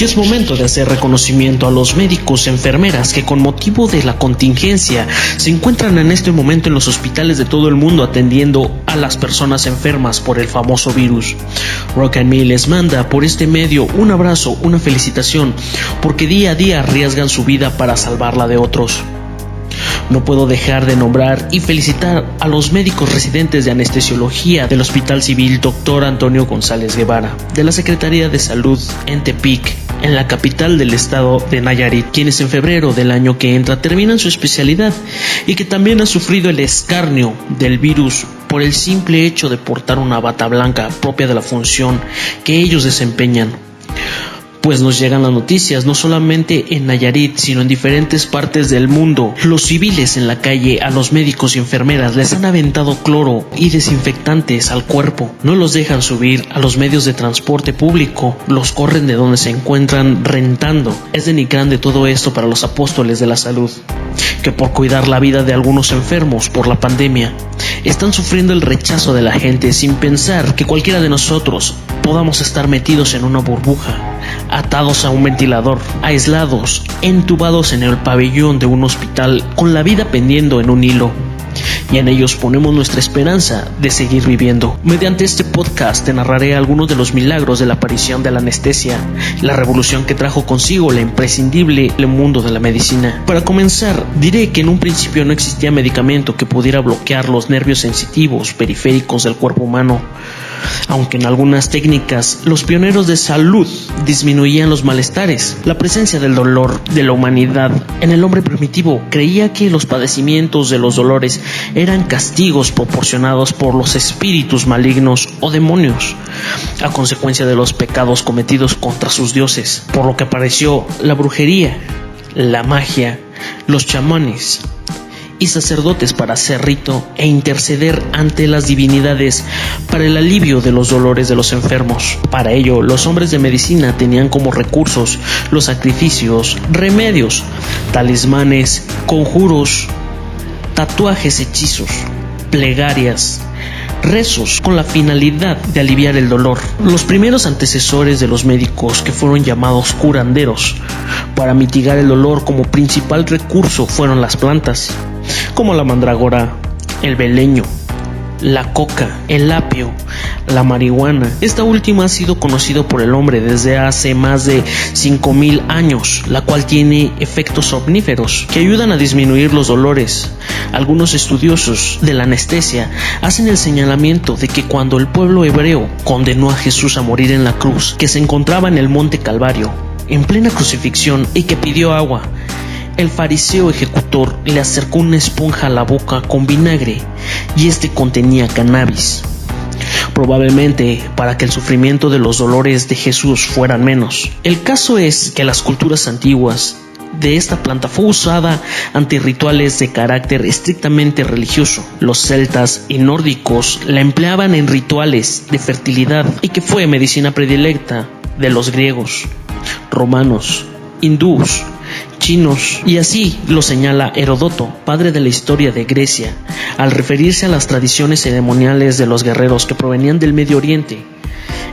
que es momento de hacer reconocimiento a los médicos y enfermeras que con motivo de la contingencia se encuentran en este momento en los hospitales de todo el mundo atendiendo a las personas enfermas por el famoso virus. Rock and Me les manda por este medio un abrazo, una felicitación, porque día a día arriesgan su vida para salvarla de otros. No puedo dejar de nombrar y felicitar a los médicos residentes de anestesiología del Hospital Civil Dr. Antonio González Guevara, de la Secretaría de Salud en Tepic, en la capital del estado de Nayarit, quienes en febrero del año que entra terminan su especialidad y que también han sufrido el escarnio del virus por el simple hecho de portar una bata blanca propia de la función que ellos desempeñan. Pues nos llegan las noticias no solamente en Nayarit, sino en diferentes partes del mundo. Los civiles en la calle a los médicos y enfermeras les han aventado cloro y desinfectantes al cuerpo. No los dejan subir a los medios de transporte público, los corren de donde se encuentran rentando. Es denigrante todo esto para los apóstoles de la salud, que por cuidar la vida de algunos enfermos por la pandemia, están sufriendo el rechazo de la gente sin pensar que cualquiera de nosotros podamos estar metidos en una burbuja, atados a un ventilador, aislados, entubados en el pabellón de un hospital con la vida pendiendo en un hilo. Y en ellos ponemos nuestra esperanza de seguir viviendo. Mediante este podcast te narraré algunos de los milagros de la aparición de la anestesia, la revolución que trajo consigo la imprescindible mundo de la medicina. Para comenzar, diré que en un principio no existía medicamento que pudiera bloquear los nervios sensitivos periféricos del cuerpo humano. Aunque en algunas técnicas los pioneros de salud disminuían los malestares, la presencia del dolor de la humanidad en el hombre primitivo creía que los padecimientos de los dolores eran castigos proporcionados por los espíritus malignos o demonios a consecuencia de los pecados cometidos contra sus dioses, por lo que apareció la brujería, la magia, los chamanes y sacerdotes para hacer rito e interceder ante las divinidades para el alivio de los dolores de los enfermos. Para ello, los hombres de medicina tenían como recursos los sacrificios, remedios, talismanes, conjuros, tatuajes, hechizos, plegarias, rezos con la finalidad de aliviar el dolor. Los primeros antecesores de los médicos, que fueron llamados curanderos, para mitigar el dolor como principal recurso fueron las plantas, como la mandrágora, el beleño, la coca, el apio, la marihuana. Esta última ha sido conocida por el hombre desde hace más de 5000 años, la cual tiene efectos somníferos que ayudan a disminuir los dolores. Algunos estudiosos de la anestesia hacen el señalamiento de que cuando el pueblo hebreo condenó a Jesús a morir en la cruz, que se encontraba en el monte Calvario, en plena crucifixión, y que pidió agua, el fariseo ejecutor le acercó una esponja a la boca con vinagre y este contenía cannabis, probablemente para que el sufrimiento de los dolores de Jesús fueran menos. El caso es que las culturas antiguas de esta planta fue usada ante rituales de carácter estrictamente religioso. Los celtas y nórdicos la empleaban en rituales de fertilidad y que fue medicina predilecta de los griegos, romanos, hindús, chinos, y así lo señala Heródoto, padre de la historia de Grecia, al referirse a las tradiciones ceremoniales de los guerreros que provenían del Medio Oriente.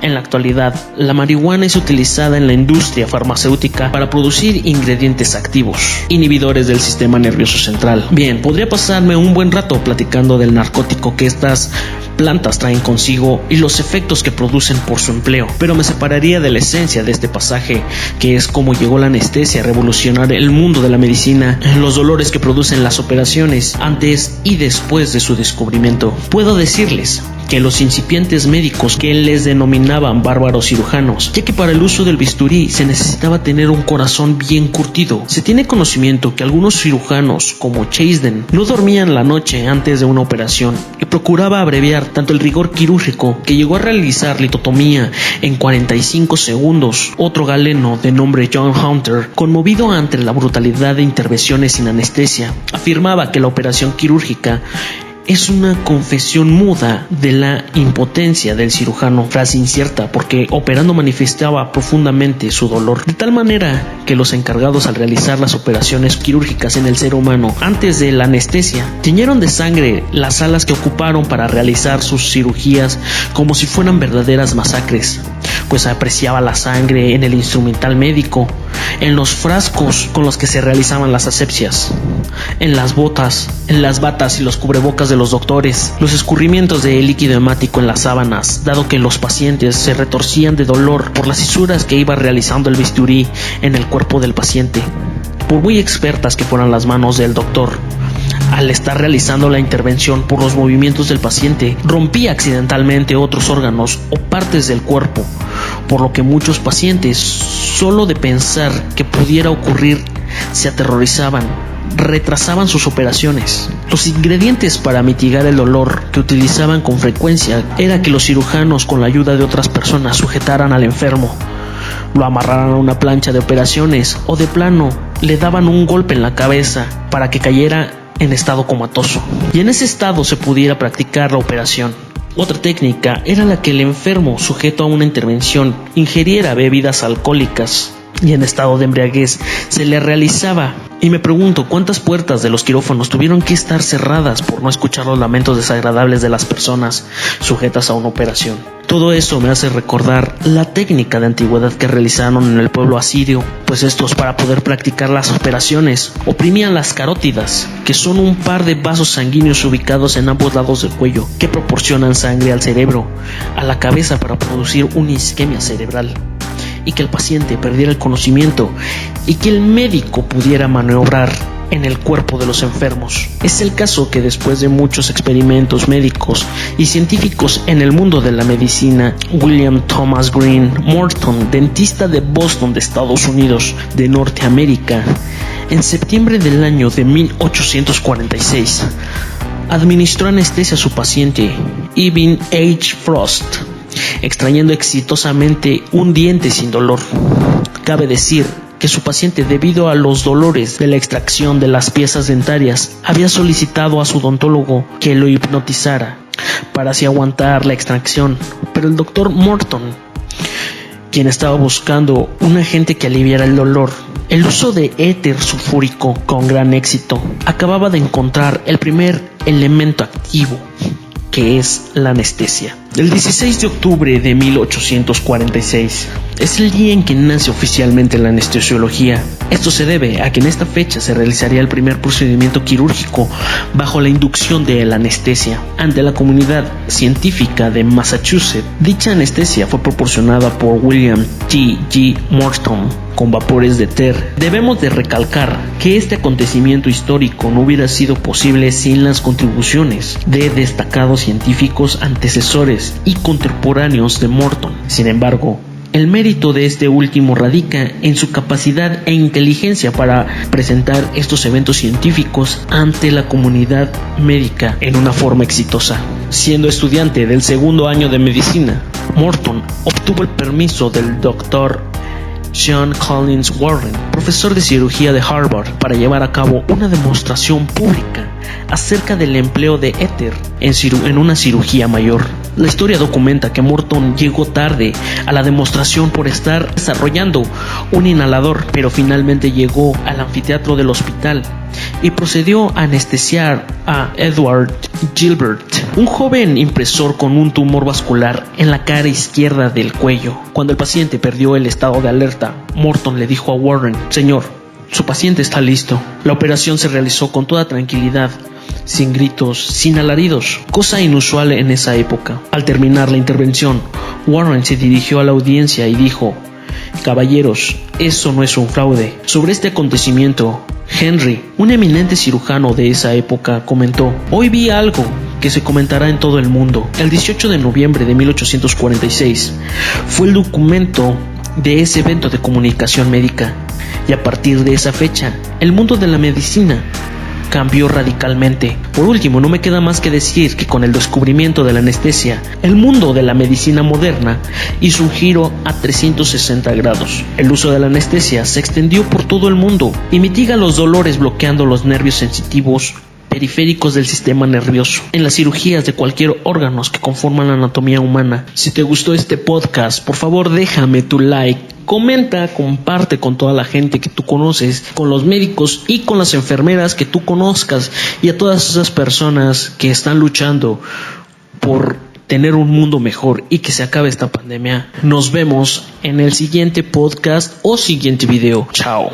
En la actualidad, la marihuana es utilizada en la industria farmacéutica para producir ingredientes activos, inhibidores del sistema nervioso central. Bien, podría pasarme un buen rato platicando del narcótico que estas plantas traen consigo y los efectos que producen por su empleo, pero me separaría de la esencia de este pasaje, que es cómo llegó la anestesia a revolucionar el mundo de la medicina, los dolores que producen las operaciones antes y después de su descubrimiento. Puedo decirles que los incipientes médicos, que les denominaban bárbaros cirujanos, ya que para el uso del bisturí se necesitaba tener un corazón bien curtido. Se tiene conocimiento que algunos cirujanos, como Chasden, no dormían la noche antes de una operación y procuraba abreviar tanto el rigor quirúrgico, que llegó a realizar litotomía en 45 segundos. Otro galeno de nombre John Hunter, conmovido ante la brutalidad de intervenciones sin anestesia, afirmaba que la operación quirúrgica es una confesión muda de la impotencia del cirujano, frase incierta porque operando manifestaba profundamente su dolor, de tal manera que los encargados al realizar las operaciones quirúrgicas en el ser humano antes de la anestesia tiñeron de sangre las salas que ocuparon para realizar sus cirugías como si fueran verdaderas masacres, pues apreciaba la sangre en el instrumental médico, en los frascos con los que se realizaban las asepsias, en las botas, en las batas y los cubrebocas de los doctores, los escurrimientos de líquido hemático en las sábanas, dado que los pacientes se retorcían de dolor por las fisuras que iba realizando el bisturí en el cuerpo del paciente. Por muy expertas que fueran las manos del doctor, al estar realizando la intervención por los movimientos del paciente, rompía accidentalmente otros órganos o partes del cuerpo, por lo que muchos pacientes, solo de pensar que pudiera ocurrir, se aterrorizaban, retrasaban sus operaciones. Los ingredientes para mitigar el dolor que utilizaban con frecuencia era que los cirujanos, con la ayuda de otras personas, sujetaran al enfermo, lo amarraran a una plancha de operaciones o de plano le daban un golpe en la cabeza para que cayera en estado comatoso y en ese estado se pudiera practicar la operación. Otra técnica era la que el enfermo, sujeto a una intervención, ingiriera bebidas alcohólicas y en estado de embriaguez se le realizaba. Y me pregunto cuántas puertas de los quirófanos tuvieron que estar cerradas por no escuchar los lamentos desagradables de las personas sujetas a una operación. Todo eso me hace recordar la técnica de antigüedad que realizaron en el pueblo asirio, pues estos, para poder practicar las operaciones, oprimían las carótidas, que son un par de vasos sanguíneos ubicados en ambos lados del cuello, que proporcionan sangre al cerebro, a la cabeza para producir una isquemia cerebral, y que el paciente perdiera el conocimiento y que el médico pudiera maniobrar en el cuerpo de los enfermos. Es el caso que después de muchos experimentos médicos y científicos en el mundo de la medicina, William Thomas Green Morton, dentista de Boston de Estados Unidos de Norteamérica, en septiembre del año de 1846, administró anestesia a su paciente Evan H. Frost, extrayendo exitosamente un diente sin dolor. Cabe decir que su paciente, debido a los dolores de la extracción de las piezas dentarias, había solicitado a su odontólogo que lo hipnotizara para así aguantar la extracción, pero el doctor Morton, quien estaba buscando un agente que aliviara el dolor, el uso de éter sulfúrico con gran éxito, acababa de encontrar el primer elemento activo, que es la anestesia. El 16 de octubre de 1846 es el día en que nace oficialmente la anestesiología. Esto se debe a que en esta fecha se realizaría el primer procedimiento quirúrgico bajo la inducción de la anestesia. Ante la comunidad científica de Massachusetts, dicha anestesia fue proporcionada por William T. G. Morton con vapores de éter. Debemos de recalcar que este acontecimiento histórico no hubiera sido posible sin las contribuciones de destacados científicos antecesores y contemporáneos de Morton. Sin embargo, el mérito de este último radica en su capacidad e inteligencia para presentar estos eventos científicos ante la comunidad médica en una forma exitosa. Siendo estudiante del segundo año de medicina, Morton obtuvo el permiso del Dr. John Collins Warren, profesor de cirugía de Harvard, para llevar a cabo una demostración pública acerca del empleo de éter en una cirugía mayor. La historia documenta que Morton llegó tarde a la demostración por estar desarrollando un inhalador, pero finalmente llegó al anfiteatro del hospital y procedió a anestesiar a Edward Gilbert, un joven impresor con un tumor vascular en la cara izquierda del cuello. Cuando el paciente perdió el estado de alerta, Morton le dijo a Warren: "Señor, su paciente está listo". La operación se realizó con toda tranquilidad, sin gritos, sin alaridos, cosa inusual en esa época. Al terminar la intervención, Warren se dirigió a la audiencia y dijo: "Caballeros, eso no es un fraude". Sobre este acontecimiento, Henry, un eminente cirujano de esa época, comentó: "Hoy vi algo que se comentará en todo el mundo". El 18 de noviembre de 1846 fue el documento de ese evento de comunicación médica, y a partir de esa fecha, el mundo de la medicina cambió radicalmente. Por último, no me queda más que decir que con el descubrimiento de la anestesia, el mundo de la medicina moderna hizo un giro a 360 grados. El uso de la anestesia se extendió por todo el mundo y mitiga los dolores bloqueando los nervios sensitivos periféricos del sistema nervioso, en las cirugías de cualquier órgano que conforman la anatomía humana. Si te gustó este podcast, por favor déjame tu like, comenta, comparte con toda la gente que tú conoces, con los médicos y con las enfermeras que tú conozcas y a todas esas personas que están luchando por tener un mundo mejor y que se acabe esta pandemia. Nos vemos en el siguiente podcast o siguiente video. Chao.